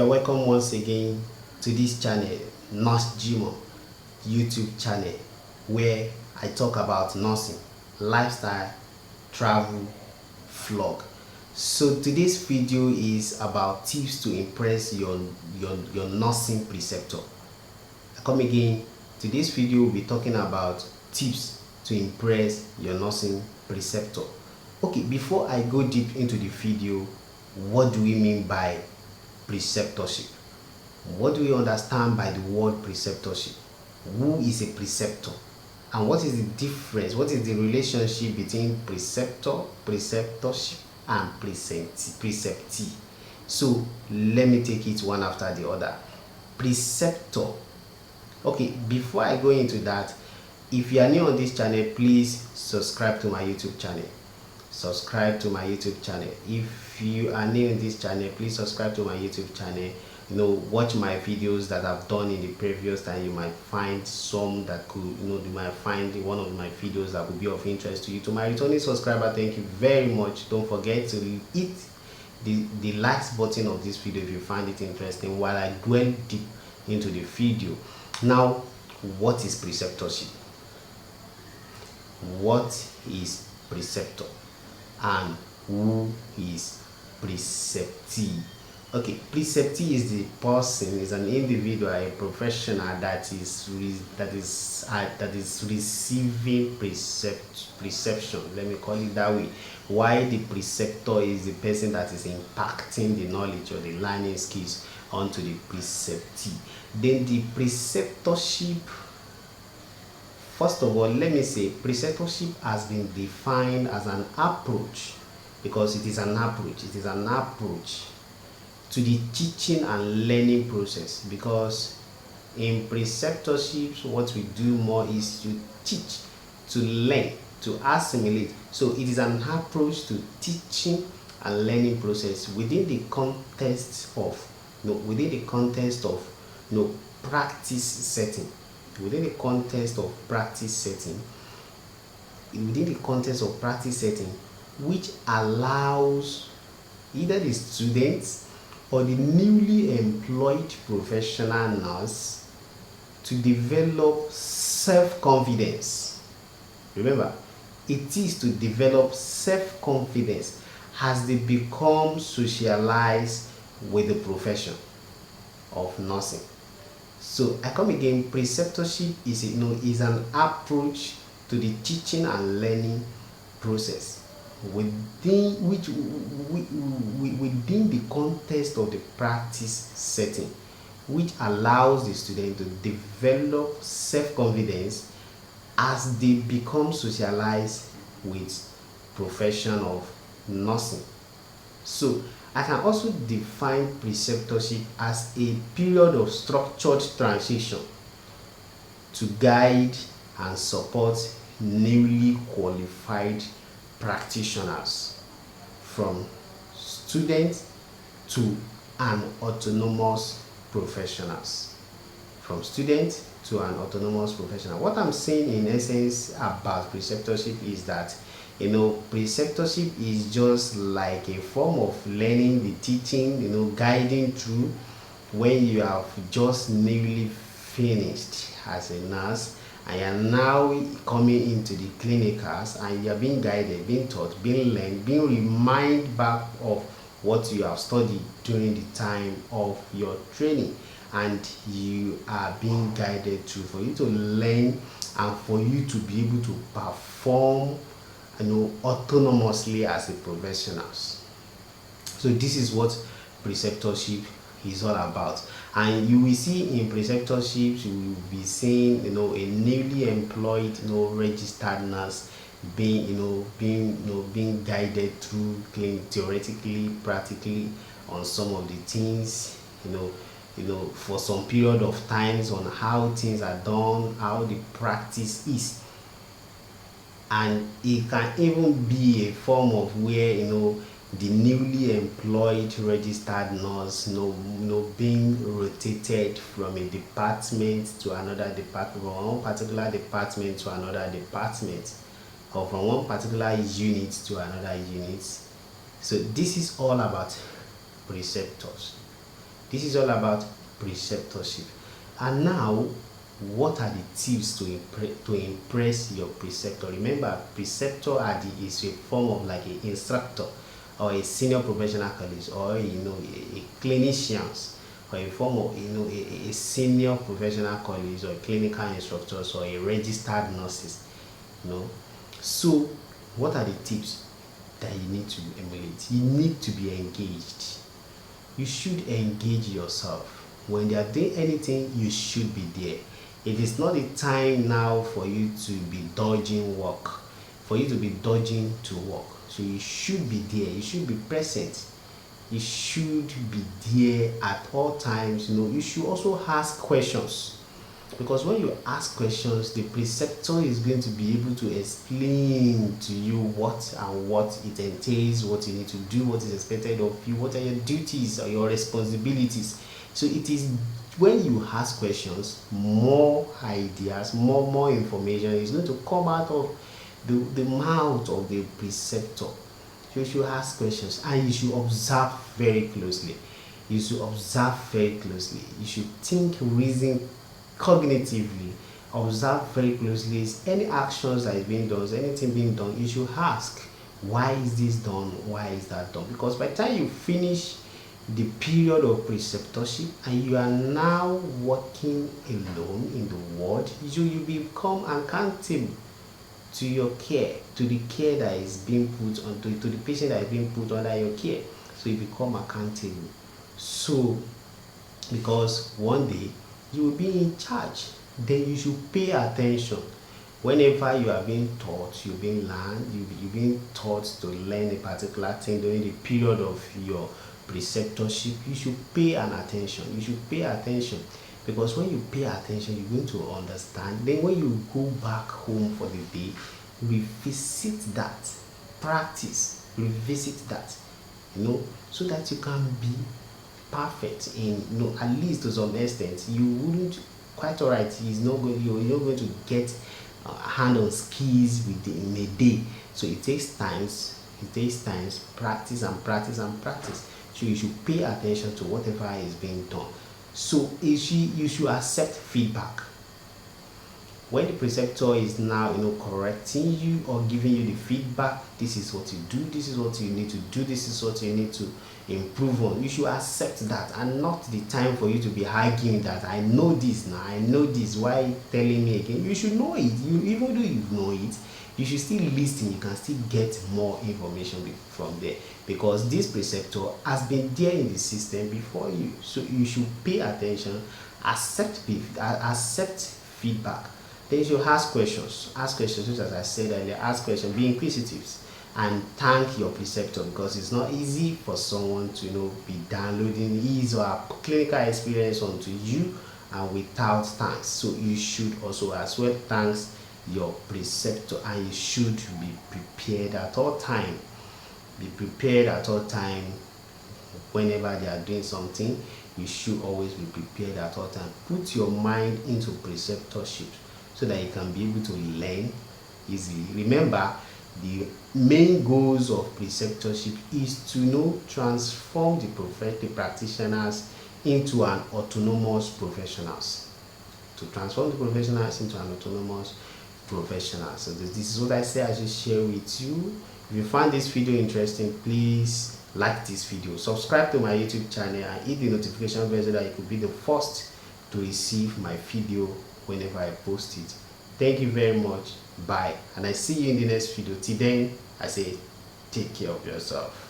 You're welcome once again to this channel, Nurse Jimo YouTube channel, where I talk about nursing, lifestyle, travel, vlog. So today's video is about tips to impress your nursing preceptor. I come again. Today's video will be talking about tips to impress your nursing preceptor. Okay, before I go deep into the video, what do we mean by preceptorship? What do we understand by the word preceptorship? Who is a preceptor? And what is the difference? What is the relationship between preceptor, preceptorship, and preceptee? So let me take it one after the other. Preceptor. Okay, before I go into that, if you are new on this channel, please subscribe to my YouTube channel. Subscribe to my YouTube channel. If you are new in this channel, please subscribe to my YouTube channel. Watch my videos that I've done in the previous time. You might find some that could, you might find one of my videos that would be of interest to you. To my returning subscriber, thank you very much. Don't forget to hit the like button of this video if you find it interesting while I dwell deep into the video. Now, what is preceptorship? What is preceptor? And who is preceptee? Okay, preceptee is the person, is an individual, a professional that is receiving preception. Let me call it that way. Why the preceptor is the person that is impacting the knowledge or the learning skills onto the preceptee. Then the preceptorship. First of all, let me say preceptorship has been defined as an approach, because it is an approach. It is an approach to the teaching and learning process, because in preceptorship, what we do more is to teach, to learn, to assimilate. So it is an approach to teaching and learning process within the context of practice setting. Within the context of practice setting, which allows either the students or the newly employed professional nurse to develop self-confidence. Remember, it is to develop self-confidence as they become socialized with the profession of nursing. So I come again, preceptorship is an approach to the teaching and learning process within the context of the practice setting, which allows the student to develop self-confidence as they become socialized with profession of nursing. So I can also define preceptorship as a period of structured transition to guide and support newly qualified practitioners from students to an autonomous professionals. From students to an autonomous professional. What I'm saying in essence about preceptorship is that preceptorship is just like a form of learning, the teaching, guiding through when you have just newly finished as a nurse and you are now coming into the clinicals and you are being guided, being taught, being learned, being reminded back of what you have studied during the time of your training, and you are being guided through for you to learn and for you to be able to perform autonomously as a professional. So this is what preceptorship is all about. And you will see in preceptorship, you will be seeing a newly employed registered nurse being guided through theoretically, practically on some of the things, for some period of times on how things are done, how the practice is. And it can even be a form of where the newly employed registered nurse being rotated from a department to another department, from one particular department to another department, or from one particular unit to another unit. So this is all about preceptors. This is all about preceptorship. And now, what are the tips to impress your preceptor? Remember, preceptor is a form of like an instructor or a senior professional college, or a clinicians, or a form of a senior professional college, or clinical instructors, or a registered nurses. So what are the tips that you need to emulate? You need to be engaged. You should engage yourself. When they are doing anything, you should be there. It is not the time now for you to be dodging work, for you to be dodging to work. So you should be there. You should be present. You should be there at all times. You should also ask questions, because when you ask questions, the preceptor is going to be able to explain to you what it entails, what you need to do, what is expected of you, what are your duties or your responsibilities. So it is when you ask questions, more ideas, more information is going to come out of the mouth of the preceptor. So you should ask questions, and you should observe very closely. You should observe very closely. You should think, reason cognitively. Observe very closely. Any actions that is being done, anything being done, you should ask, why is this done? Why is that done? Because by the time you finish the period of preceptorship and you are now working alone in the world, you become accountable to your care, to the care that is being put on, to the patient that is being put under your care. So you become accountable. So because one day you will be in charge, then you should pay attention. Whenever you are being taught, you're being taught to learn a particular thing during the period of your preceptorship, you should pay attention. You should pay attention, because when you pay attention, you're going to understand. Then when you go back home for the day, revisit that, practice, revisit that, so that you can be perfect in, at least to some extent. You wouldn't quite all right. You're not going to get hand on skills in a day. So it takes times. Practice and practice and practice. So you should pay attention to whatever is being done. So you should accept feedback. When the preceptor is now correcting you or giving you the feedback, this is what you do, this is what you need to do, this is what you need to improve on, you should accept that, and not the time for you to be arguing that I know this now, I know this, why telling me again? You should know it. Even though you know it, you should still listen. You can still get more information from there, because this preceptor has been there in the system before you. So you should pay attention, accept feedback. Then you should ask questions, just as I said earlier. Ask questions, be inquisitive, and thank your preceptor, because it's not easy for someone to be downloading his or her clinical experience onto you and without thanks. So you should also as well thank your preceptor, and you should be prepared at all time. Be prepared at all time. Whenever they are doing something, you should always be prepared at all time. Put your mind into preceptorship so that you can be able to learn easily. Remember, the main goals of preceptorship is to transform the practitioners into an autonomous professionals. To transform the professionals into an autonomous professional. So this is what I say I should share with you. If you find this video interesting, please like this video, subscribe to my YouTube channel, and hit the notification bell so that you could be the first to receive my video whenever I post it. Thank you very much. Bye, and I see you in the next video. Till then, I say take care of yourself.